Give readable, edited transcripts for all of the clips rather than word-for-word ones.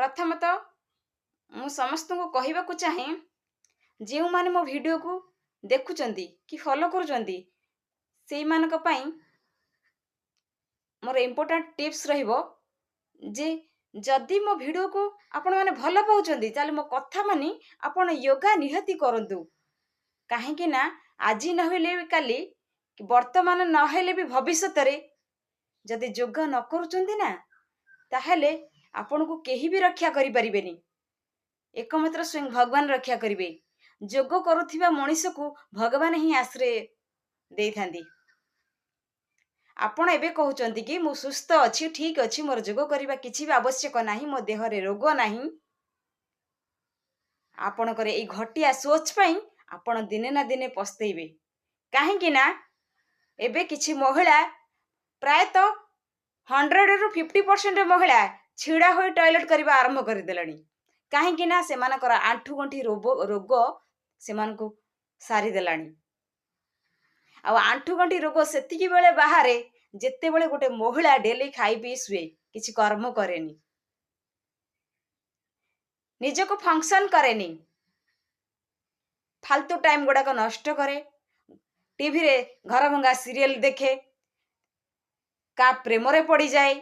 प्रथमतः मु समस्त को कहवाक चाहे जो माने मो वीडियो को देखुचंती कि फॉलो करूचंती से मानक पई मोर इम्पोर्टेंट टिप्स रहिबो जे जदि मो वीडियो को आपण माने भल पाउचंती ताले मो कथा मानी आपण योगा निहति करंतु काहे कि ना आज न होइले भी काली वर्तमान न होइले भी भविष्यत रे जदि योगा न करूचंती ना ताहेले आपण को केही भी रक्षा करि परिबेनी एकमात्र स्वयं भगवान रक्षा करिवे जोग करुथिबा मनुष्य को भगवान ही आश्रय देइथांदी आपण एबे कहउचंती कि मु सुस्थ अछि ठीक अछि मोर जोग करिबा किछि भी आवश्यक नाही मो देह रे रोग नाही आपण करे ए घटिया सोच पई आपण दिने ना दिने पछतैबे काहे कि ना एबे किछि महिला प्रायतः 100 रु 50% महिला छिड़ा होई टॉयलेट करबा आरंभ कर देलानी काहे कि ना से मानकर आंठू गंठी रोग से मानको सारी देलानी आ आंठू गंठी रोग सेतिकी बेले बाहरे जेते बेले गोटे महिला डेली खाई पी सुए किछि कर्म करेनी निजको फंक्शन करेनी फालतू टाइम गुड़ाक नष्ट करे टीवी रे घर भंगा सीरियल देखे का प्रेम रे पड़ी जाए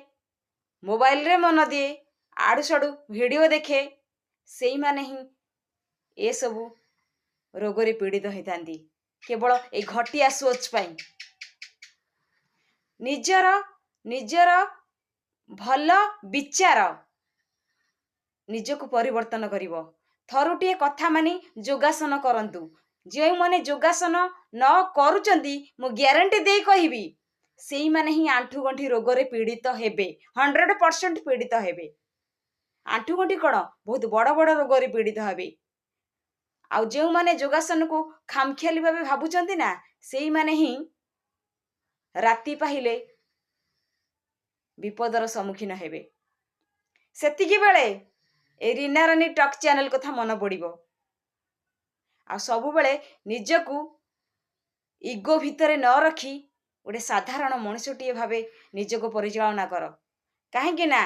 मोबाइल रे मन दिए आड़ू साड़ू वीडियो देखे सेई माने ही ए सबु रोग रे पीड़ित होइतांती केवल ए घटिया सोच पाई निजर निजर भल विचार निजको परिवर्तन करिवो थरुटिए कथा मानी योगासन करंतु जे माने योगासन न करूचंती मु ग्यारंटी देई कहिबी सेई माने ही आंठू गंठी रोग रे पीड़ित हेबे 100% पीड़ित हेबे आंठू गंठी कोन बहुत बड़ बड़ रोग रे पीड़ित हेबे आउ जे माने योगासन को खामखियाली भाबे भाबुचंती ना सेई माने ही राती पाहिले विपदर सम्मुखीन हेबे सेतिकी बेले ए रीना रानी टॉक चैनल कथा मन पड़िबो आ सबु बेले निजकू इगो भितरे न रखी गोटे साधारण मनुष्यटीए भावे निजको परिचालना कर काहे ना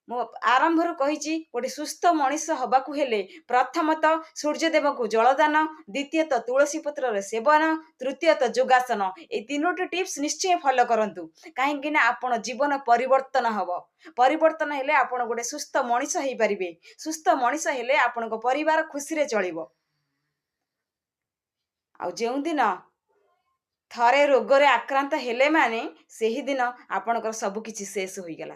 मो आरंभ रु कहिची गोटे सुस्थ मनुष्य हबाकू हेले प्रथमतः सूर्यदेव को जलदान द्वितीयतः तुलसी पत्र रे सेवन तृतीयतः योगासन ए तीनोटी टिप्स निश्चय फॉलो करंतु काहे ना आपण जीवन परिवर्तन हबो परिवर्तन हेले आपण गोटे सुस्थ मनुष्य हेई परिबे सुस्थ मनुष्य हेले आपण को परिवार खुशी रे चलिबो आ जेउ दिन थरे रोग रे आक्रांत हेले माने सेही दिन आपणकर सब किछि शेष होई गेला।